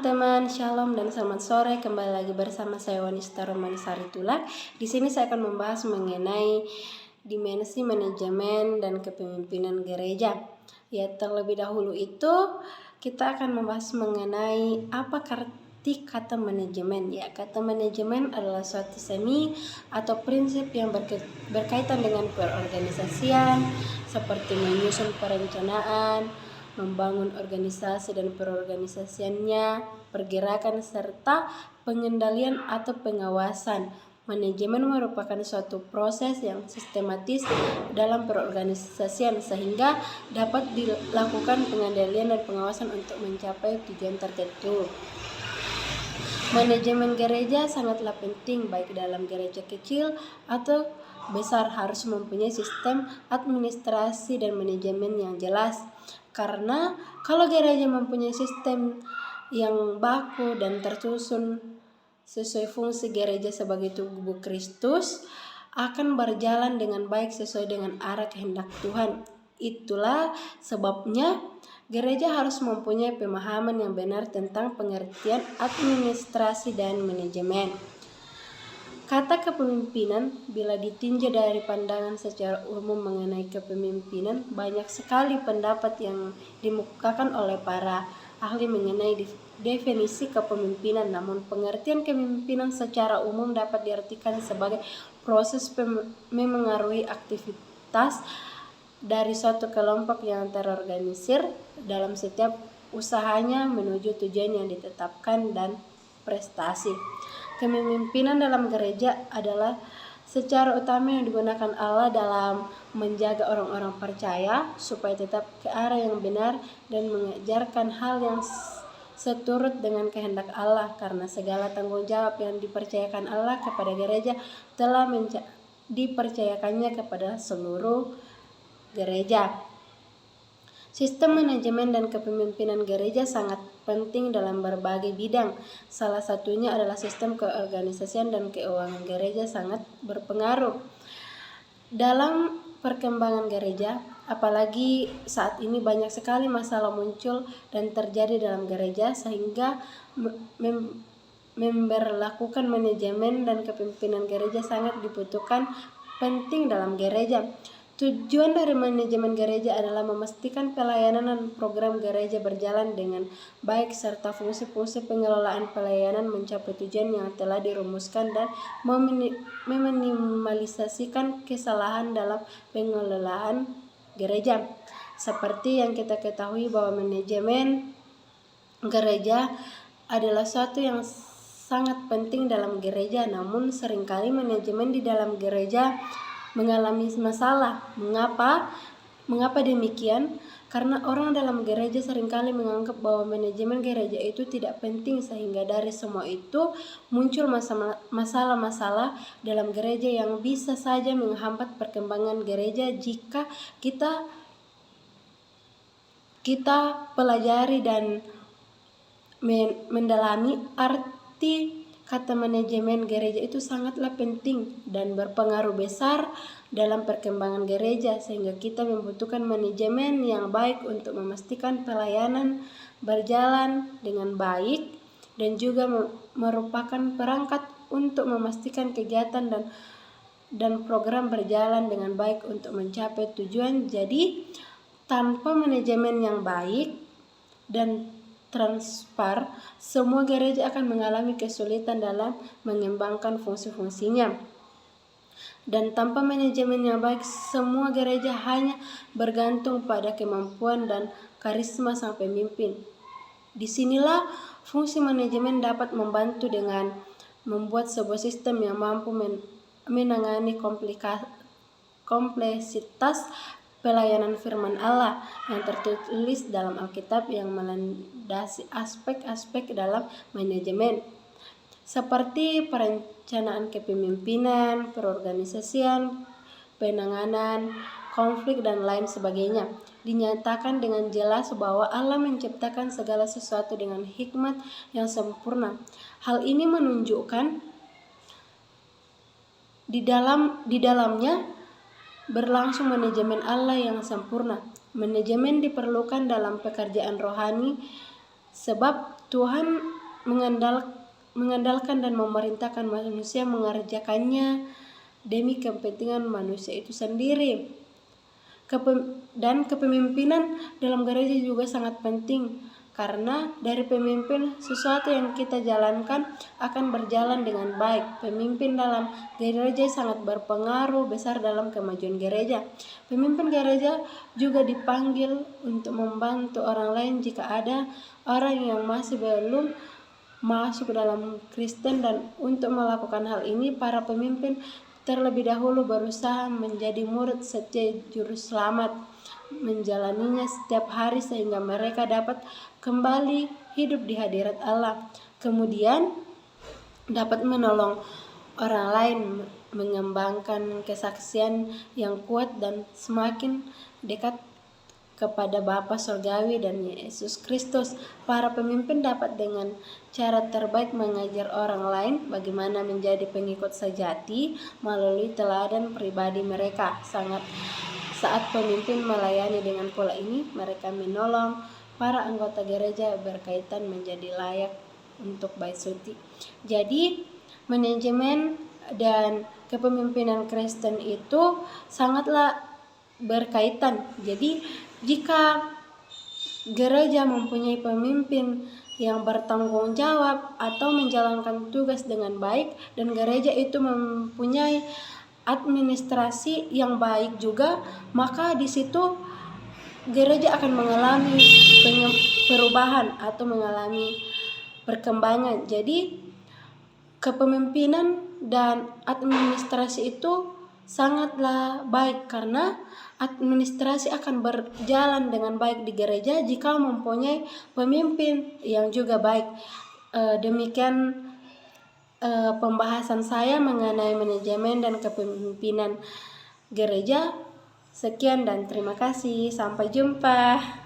teman-teman, shalom dan selamat sore. Kembali lagi bersama saya Wanista Romani Saritulak. Di sini saya akan membahas mengenai dimensi manajemen dan kepemimpinan gereja. Ya, terlebih dahulu itu kita akan membahas mengenai apa arti kata manajemen. Ya, kata manajemen adalah suatu seni atau prinsip yang berkaitan dengan perorganisasian, seperti menyusun perencanaan, membangun organisasi dan perorganisasiannya, pergerakan serta pengendalian atau pengawasan. Manajemen merupakan suatu proses yang sistematis dalam perorganisasian sehingga dapat dilakukan pengendalian dan pengawasan untuk mencapai tujuan tertentu. Manajemen gereja sangatlah penting, baik dalam gereja kecil atau besar harus mempunyai sistem administrasi dan manajemen yang jelas. Karena kalau gereja mempunyai sistem yang baku dan tersusun sesuai fungsi gereja sebagai tubuh Kristus, akan berjalan dengan baik sesuai dengan arah kehendak Tuhan. Itulah sebabnya gereja harus mempunyai pemahaman yang benar tentang pengertian administrasi dan manajemen. Kata kepemimpinan, bila ditinjau dari pandangan secara umum mengenai kepemimpinan, banyak sekali pendapat yang dimukakan oleh para ahli mengenai definisi kepemimpinan. Namun pengertian kepemimpinan secara umum dapat diartikan sebagai proses memengaruhi aktivitas dari suatu kelompok yang terorganisir dalam setiap usahanya menuju tujuan yang ditetapkan dan prestasi. Kepemimpinan dalam gereja adalah secara utama yang digunakan Allah dalam menjaga orang-orang percaya supaya tetap ke arah yang benar dan mengajarkan hal yang seturut dengan kehendak Allah, karena segala tanggung jawab yang dipercayakan Allah kepada gereja telah dipercayakannya kepada seluruh gereja. Sistem manajemen dan kepemimpinan gereja sangat penting dalam berbagai bidang. Salah satunya adalah sistem keorganisasian dan keuangan gereja sangat berpengaruh dalam perkembangan gereja. Apalagi saat ini banyak sekali masalah muncul dan terjadi dalam gereja, sehingga memberlakukan manajemen dan kepemimpinan gereja sangat dibutuhkan penting dalam gereja. Tujuan dari manajemen gereja adalah memastikan pelayanan dan program gereja berjalan dengan baik serta fungsi-fungsi pengelolaan pelayanan mencapai tujuan yang telah dirumuskan dan meminimalisasikan kesalahan dalam pengelolaan gereja. Seperti yang kita ketahui bahwa manajemen gereja adalah suatu yang sangat penting dalam gereja, namun seringkali manajemen di dalam gereja mengalami masalah. Mengapa demikian? Karena orang dalam gereja seringkali menganggap bahwa manajemen gereja itu tidak penting, sehingga dari semua itu muncul masalah-masalah dalam gereja yang bisa saja menghambat perkembangan gereja jika kita pelajari dan mendalami arti kata manajemen gereja itu sangatlah penting dan berpengaruh besar dalam perkembangan gereja, sehingga kita membutuhkan manajemen yang baik untuk memastikan pelayanan berjalan dengan baik dan juga merupakan perangkat untuk memastikan kegiatan dan program berjalan dengan baik untuk mencapai tujuan. Jadi, tanpa manajemen yang baik dan transparan, semua gereja akan mengalami kesulitan dalam mengembangkan fungsi-fungsinya. Dan tanpa manajemen yang baik, semua gereja hanya bergantung pada kemampuan dan karisma sang pemimpin. Disinilah fungsi manajemen dapat membantu dengan membuat sebuah sistem yang mampu menangani kompleksitas pelayanan firman Allah yang tertulis dalam Alkitab yang melandasi aspek-aspek dalam manajemen, seperti perencanaan kepemimpinan, perorganisasian, penanganan konflik, dan lain sebagainya. Dinyatakan dengan jelas bahwa Allah menciptakan segala sesuatu dengan hikmat yang sempurna. Hal ini menunjukkan di dalamnya berlangsung manajemen Allah yang sempurna. Manajemen diperlukan dalam pekerjaan rohani sebab Tuhan mengandalkan dan memerintahkan manusia mengerjakannya demi kepentingan manusia itu sendiri. Dan kepemimpinan dalam gereja juga sangat penting, karena dari pemimpin sesuatu yang kita jalankan akan berjalan dengan baik. Pemimpin dalam gereja sangat berpengaruh besar dalam kemajuan gereja. Pemimpin gereja juga dipanggil untuk membantu orang lain jika ada orang yang masih belum masuk dalam Kristen, dan untuk melakukan hal ini para pemimpin terlebih dahulu berusaha menjadi murid setia juru selamat, menjalaninya setiap hari sehingga mereka dapat kembali hidup di hadirat Allah. Kemudian dapat menolong orang lain, mengembangkan kesaksian yang kuat dan semakin dekat kepada Bapa Surgawi dan Yesus Kristus. Para pemimpin dapat dengan cara terbaik mengajar orang lain bagaimana menjadi pengikut sejati melalui teladan pribadi mereka. Saat pemimpin melayani dengan pola ini, mereka menolong para anggota gereja berkaitan menjadi layak untuk bait suci. Jadi, manajemen dan kepemimpinan Kristen itu sangatlah berkaitan. Jadi, jika gereja mempunyai pemimpin yang bertanggung jawab atau menjalankan tugas dengan baik, dan gereja itu mempunyai administrasi yang baik juga, maka di situ gereja akan mengalami perubahan atau mengalami perkembangan. Jadi kepemimpinan dan administrasi itu sangatlah baik, karena administrasi akan berjalan dengan baik di gereja jika mempunyai pemimpin yang juga baik. Demikian pembahasan saya mengenai manajemen dan kepemimpinan gereja. Sekian dan terima kasih. Sampai jumpa.